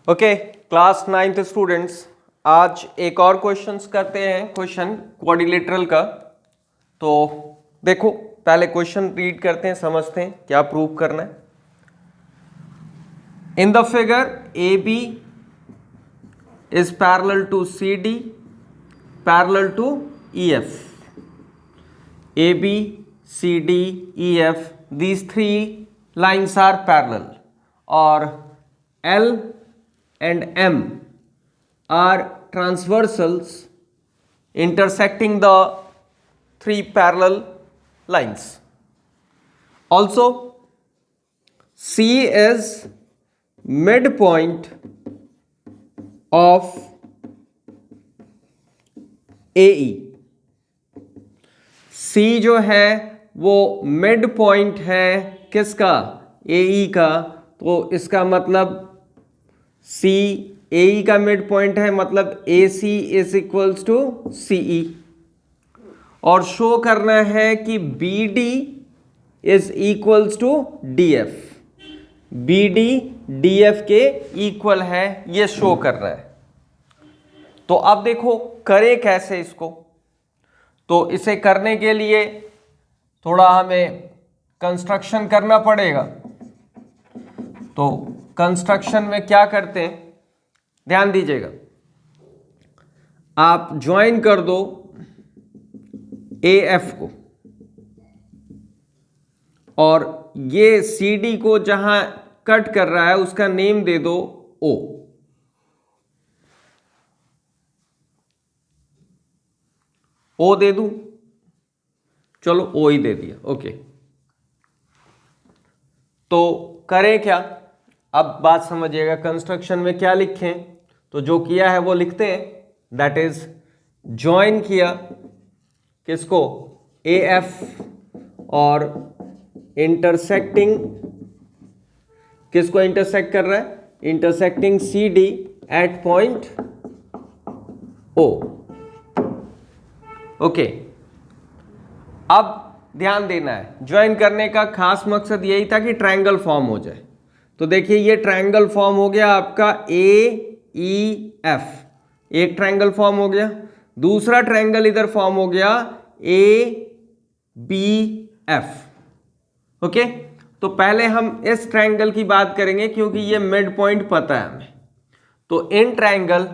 Okay class 9th students, आज एक और क्वेश्चंस करते हैं, क्वेश्चन क्वाड्रिलेटरल का। तो देखो पहले क्वेश्चन रीड करते हैं, समझते हैं क्या प्रूव करना है। In the figure A B is parallel to C D parallel to E F. A B C D E F, these three lines are parallel, और L and M are transversals intersecting the three parallel lines. Also, C is midpoint of AE. C जो है वो mid point है किसका? AE का। तो इसका मतलब C AE का मिड पॉइंट है, मतलब AC is equals to CE। और शो करना है कि BD is equals to DF। BD DF के इक्वल है, ये शो कर रहा है। तो अब देखो करें कैसे इसको। तो इसे करने के लिए थोड़ा हमें कंस्ट्रक्शन करना पड़ेगा। तो कंस्ट्रक्शन में क्या करते हैं, ध्यान दीजिएगा। आप ज्वाइन कर दो AF को, और ये CD को जहां कट कर रहा है उसका नेम दे दो O। O दे दूं, चलो O ही दे दिया। ओके, तो करें क्या, अब बात समझिएगा। कंस्ट्रक्शन में क्या लिखें, तो जो किया है वो लिखते हैं। दैट इज ज्वाइन किया किसको? AF, और इंटरसेक्टिंग किसको इंटरसेक्ट कर रहा है? Intersecting CD at point O। Okay, अब ध्यान देना है, ज्वाइन करने का खास मकसद यही था कि ट्रायंगल फॉर्म हो जाए। तो देखिए ये ट्रायंगल फॉर्म हो गया आपका AEF, एक ट्रायंगल फॉर्म हो गया। दूसरा ट्रायंगल इधर फॉर्म हो गया ABF। ओके, तो पहले हम इस ट्रायंगल की बात करेंगे क्योंकि ये मिड पॉइंट पता है हमें। तो इन ट्रायंगल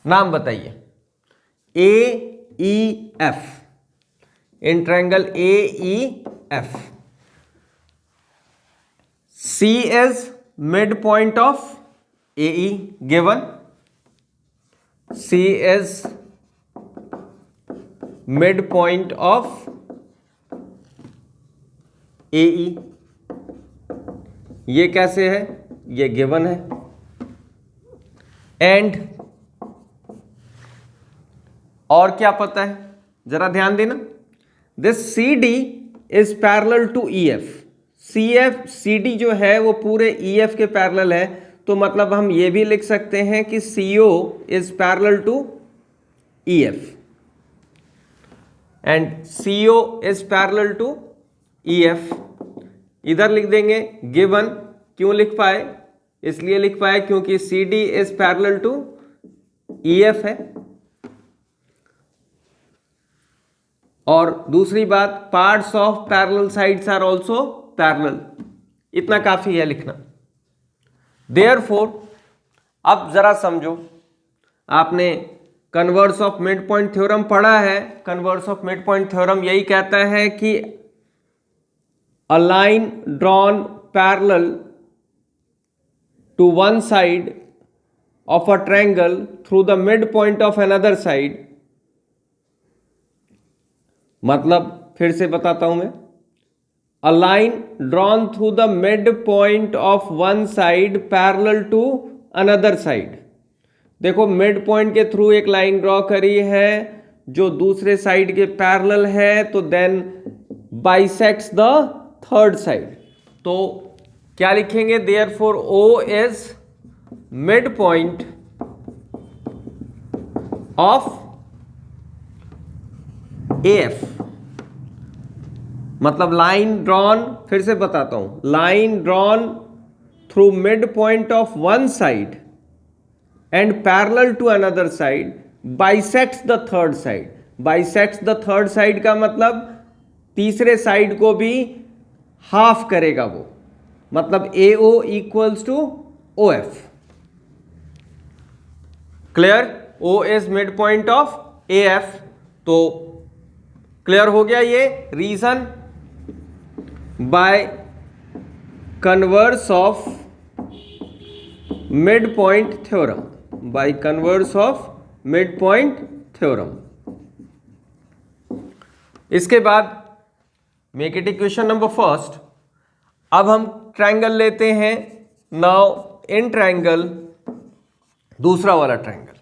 नाम बताइए। AEF, in triangle AEF। C is midpoint of AE given. C is midpoint of AE। ये कैसे है? ये गिवन है। एंड और क्या पता है, जरा ध्यान देना। This CD is parallel to EF। CD जो है वो पूरे EF के पैरेलल है। तो मतलब हम ये भी लिख सकते हैं कि CO is parallel to EF and CO is parallel to EF। इधर लिख देंगे गिवन। क्यों लिख पाए? इसलिए लिख पाए क्योंकि CD is parallel to EF है। और दूसरी बात, parts of parallel sides are also parallel. इतना काफी है लिखना। देयरफॉर अब जरा समझो, आपने converse of mid point theorem पढ़ा है। Converse of mid point theorem यही कहता है कि a line drawn parallel to one side of a triangle through the mid point of another side, मतलब फिर से बताता हूं मैं। A line drawn through the midpoint of one side parallel to another side। देखो मिड पॉइंट के through एक line draw करी है जो दूसरे साइड के पैरेलल है, तो then bisects the third side. तो क्या लिखेंगे? Therefore O is mid point of AF। मतलब लाइन ड्रॉन, फिर से बताता हूं, line drawn through midpoint of one side and parallel to another side bisects the third side. Bisects the third side का मतलब तीसरे साइड को भी हाफ करेगा वो, मतलब AO equals to OF. Clear? O is mid point of AF. तो clear हो गया ये reason by converse of mid point theorem. By converse of mid point theorem. इसके बाद make it equation number first. अब हम ट्रायंगल लेते हैं. नाउ इन ट्रायंगल, दूसरा वाला triangle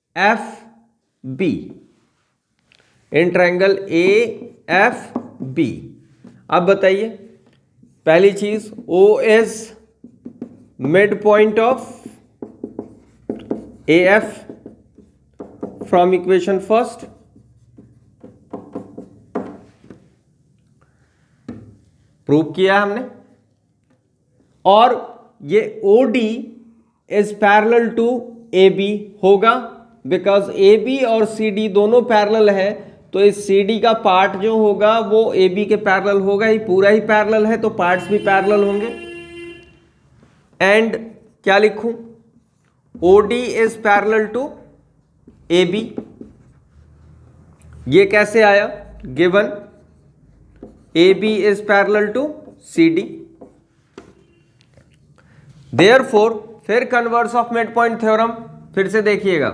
AFB. In triangle AFB अब बताइए पहली चीज, O is mid point of AF from equation first. Prove किया हमने. और ये OD is parallel to AB होगा, बिकॉज AB और CD दोनों पैरेलल है, तो इस CD का पार्ट जो होगा वो AB के पैरेलल होगा ही, पूरा ही पैरेलल है तो पार्ट्स भी पैरेलल होंगे. एंड क्या लिखूं? OD is parallel to AB. ये कैसे आया? Given AB is parallel to CD. Therefore फिर converse of mid point theorem फिर से देखिएगा.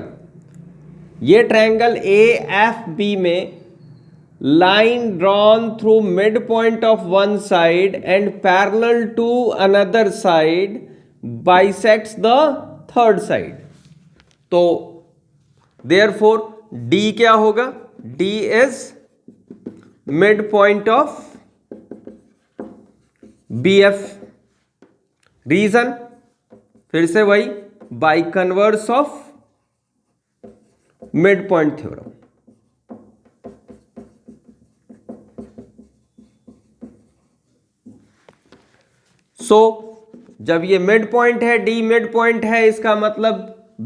ये ट्रायंगल AFB में line drawn through mid point of one side and parallel to another side bisects the third side. तो therefore D क्या होगा? D is mid point of BF. Reason फिर से वही, by converse of mid point theorem. सो जब ये mid point है, D mid point है, इसका मतलब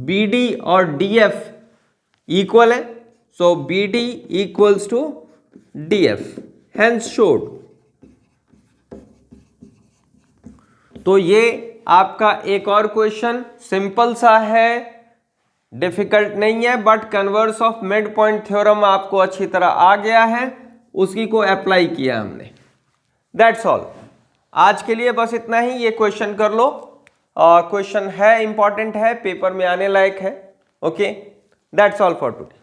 BD और DF इक्वल है. So BD equals to DF, hence showed. तो ये आपका एक और क्वेश्चन सिंपल सा है, डिफिकल्ट नहीं है, but converse of mid point theorem आपको अच्छी तरह आ गया है, उसी को अप्लाई किया हमने. That's all. आज के लिए बस इतना ही. ये क्वेश्चन कर लो, क्वेश्चन है, इंपॉर्टेंट है, पेपर में आने लायक है. Okay, that's all for today.